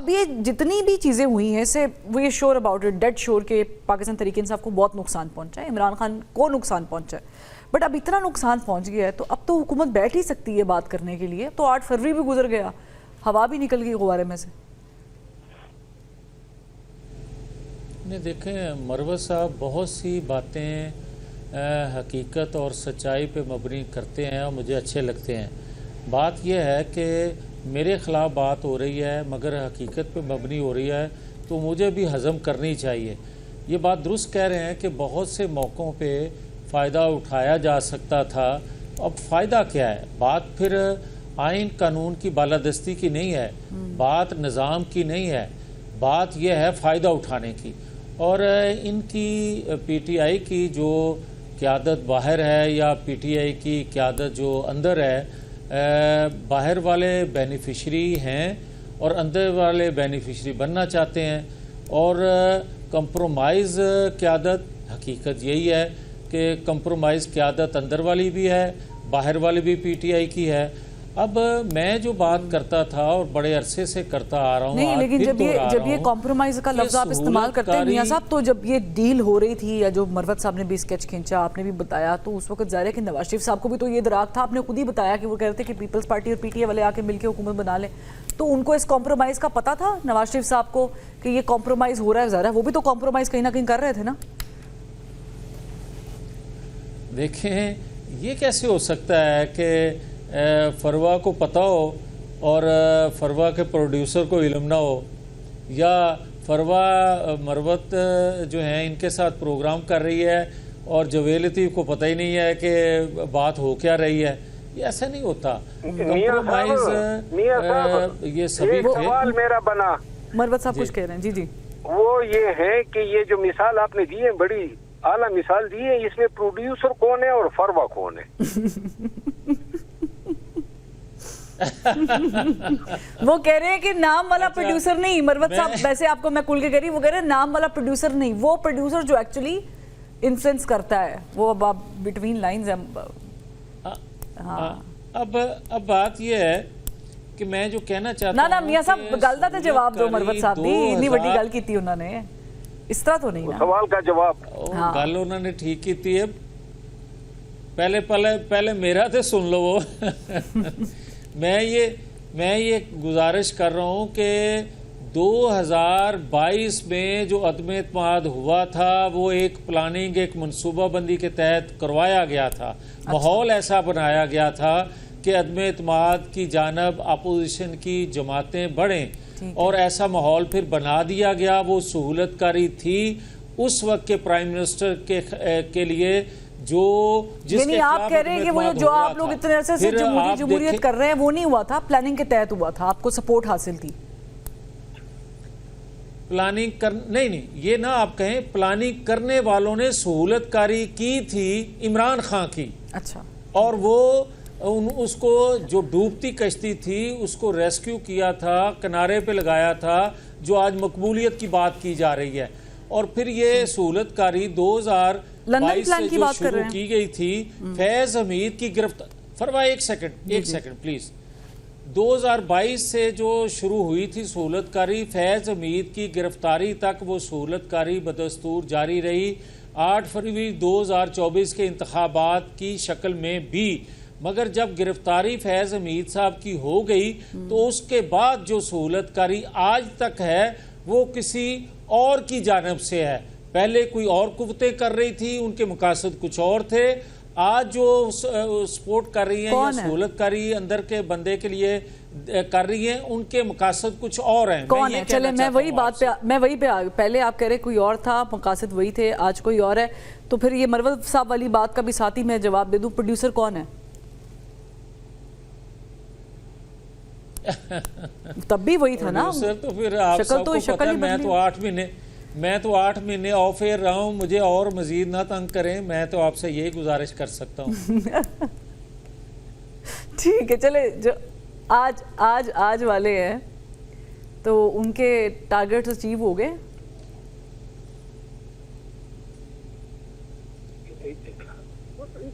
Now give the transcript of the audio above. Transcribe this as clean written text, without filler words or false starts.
اب یہ جتنی بھی چیزیں ہوئی ہیں اسے وہ یہ شور اباؤٹ اٹ ڈیڈ شور کے پاکستان تحریک انصاف کو بہت نقصان پہنچا ہے, عمران خان کو نقصان پہنچا ہے, بٹ اب اتنا نقصان پہنچ گیا ہے تو اب تو حکومت بیٹھ ہی سکتی ہے بات کرنے کے لیے. تو 8 فروری بھی گزر گیا, ہوا بھی نکل گئی غبارے میں سے. دیکھیں مروت صاحب بہت سی باتیں حقیقت اور سچائی پہ مبنی کرتے ہیں اور مجھے اچھے لگتے ہیں. بات یہ ہے کہ میرے خلاف بات ہو رہی ہے مگر حقیقت پہ مبنی ہو رہی ہے تو مجھے بھی ہضم کرنی چاہیے. یہ بات درست کہہ رہے ہیں کہ بہت سے موقعوں پہ فائدہ اٹھایا جا سکتا تھا. اب فائدہ کیا ہے؟ بات پھر آئین قانون کی بالادستی کی نہیں ہے, بات نظام کی نہیں ہے, بات یہ ہے فائدہ اٹھانے کی. اور ان کی پی ٹی آئی کی جو قیادت باہر ہے یا پی ٹی آئی کی قیادت جو اندر ہے, باہر والے بینیفیشری ہیں اور اندر والے بینیفیشری بننا چاہتے ہیں. اور کمپرومائز قیادت, حقیقت یہی ہے کہ کمپرومائز قیادت اندر والی بھی ہے, باہر والی بھی پی ٹی آئی کی ہے. اب میں جو بات کرتا تھا اور بڑے عرصے سے کرتا آ رہا ہوں, نہیں لیکن جب یہ کمپرومائز کا لفظ آپ استعمال کرتے ہیں میاں صاحب, تو جب یہ ڈیل ہو رہی تھی یا جو مروت صاحب نے بھی اسکیچ کھینچا, آپ نے بھی بتایا, تو اس وقت ظاہر ہے کہ نواز شریف صاحب کو بھی تو یہ ادراک تھا. آپ نے خود ہی بتایا کہ وہ کہہ رہے تھے کہ پیپلز پارٹی اور پی ٹی آئی والے آ کے مل کے حکومت بنا لیں, تو ان کو اس کمپرومائز کا پتہ تھا نواز شریف صاحب کو کہ یہ کمپرومائز ہو رہا ہے. ظاہر ہے وہ بھی تو کمپرومائز کہیں نہ کہیں کر رہے تھے نا. دیکھیں یہ کیسے ہو سکتا ہے کہ فروا کو پتہ ہو اور فروا کے پروڈیوسر کو علم نہ ہو, یا فروا مروت جو ہیں ان کے ساتھ پروگرام کر رہی ہے اور جویل لطیف کو پتہ ہی نہیں ہے کہ بات ہو کیا رہی ہے. یہ ایسا نہیں ہوتا. کمپرومائز یہ سبھی تھے. سوال میرا بنا, مروت صاحب کچھ کہہ رہے ہیں. جی جی, وہ یہ ہے کہ یہ جو مثال آپ نے دی ہے بڑی اعلیٰ مثال دی ہے, اس میں پروڈیوسر کون ہے اور فروا کون ہے؟ وہ کہہ رہے ہیں کہ نام والا پروڈیوسر نہیں. مروت صاحب ویسے آپ کو میں کھل کے کہہ رہی ہوں, وہ کہہ رہے ہیں نام والا پروڈیوسر نہیں, وہ پروڈیوسر جو ایکچولی انفلوئنس کرتا ہے, وہ اب آپ بٹوین لائنز ہیں. ہاں اب بات یہ ہے کہ میں جو کہنا چاہتا ہوں, نا میاں صاحب گل دا تے جواب دو. مروت صاحب دی اتنی بڑی گل کیتی انہوں نے, اس طرح تو نہیں نا. سوال کا جواب گل انہوں نے ٹھیک کیتی ہے. پہلے میرا تے سن لو. وہ میں یہ گزارش کر رہا ہوں کہ 2022 میں جو عدم اعتماد ہوا تھا وہ ایک پلاننگ, ایک منصوبہ بندی کے تحت کروایا گیا تھا. ماحول ایسا بنایا گیا تھا کہ عدم اعتماد کی جانب اپوزیشن کی جماعتیں بڑھیں, اور ایسا ماحول پھر بنا دیا گیا. وہ سہولت کاری تھی اس وقت کے پرائم منسٹر کے لیے جو جس کے آپ کہہ رہے ہیں کہ وہ جو آپ لوگ اتنے عرصے سے جمہوریت کر رہے ہیں وہ نہیں ہوا تھا, پلاننگ کے تحت ہوا تھا, آپ کو سپورٹ حاصل تھی. پلاننگ نہیں یہ نہ آپ کہیں, پلاننگ کرنے والوں نے سہولت کاری کی تھی عمران خان کی. اچھا. اور وہ اس کو جو ڈوبتی کشتی تھی اس کو ریسکیو کیا تھا, کنارے پہ لگایا تھا, جو آج مقبولیت کی بات کی جا رہی ہے. اور پھر یہ سہولت کاری 2022 سے جو شروع کی گئی تھی, فیض حمید کی گرفتار. فروا ایک سیکنڈ پلیز. 2022 سے جو شروع ہوئی تھی سہولت کاری, فیض حمید کی گرفتاری تک وہ سہولت کاری بدستور جاری رہی. 8 فروری 2024 کے انتخابات کی شکل میں بھی. مگر جب گرفتاری فیض حمید صاحب کی ہو گئی تو اس کے بعد جو سہولت کاری آج تک ہے وہ کسی اور کی جانب سے ہے. پہلے کوئی اور قوتیں کر رہی تھی, ان کے مقاصد کچھ اور تھے. آج جو سپورٹ کر رہی ہیں یا سہولت کاری اندر کے بندے کے لیے کر رہی ہیں, ان کے مقاصد کچھ اور ہیں. کون ہے؟ چلے میں وہی پہ پہلے آپ کہہ رہے کوئی اور تھا, مقاصد وہی تھے, آج کوئی اور ہے. تو پھر یہ مروت صاحب والی بات کا بھی ساتھ ہی میں جواب دے دوں, پروڈیوسر کون ہے؟ تب بھی وہی تھا نا. پروڈیوسر تو پھر آپ سب کو پتہ ہے, میں تو 8 مہینے آف ایئر رہا ہوں, مجھے اور مزید نہ تنگ کریں. میں تو آپ سے یہی گزارش کر سکتا ہوں. ٹھیک ہے, چلے جو آج والے ہیں تو ان کے ٹارگیٹس اچیو ہو گئے.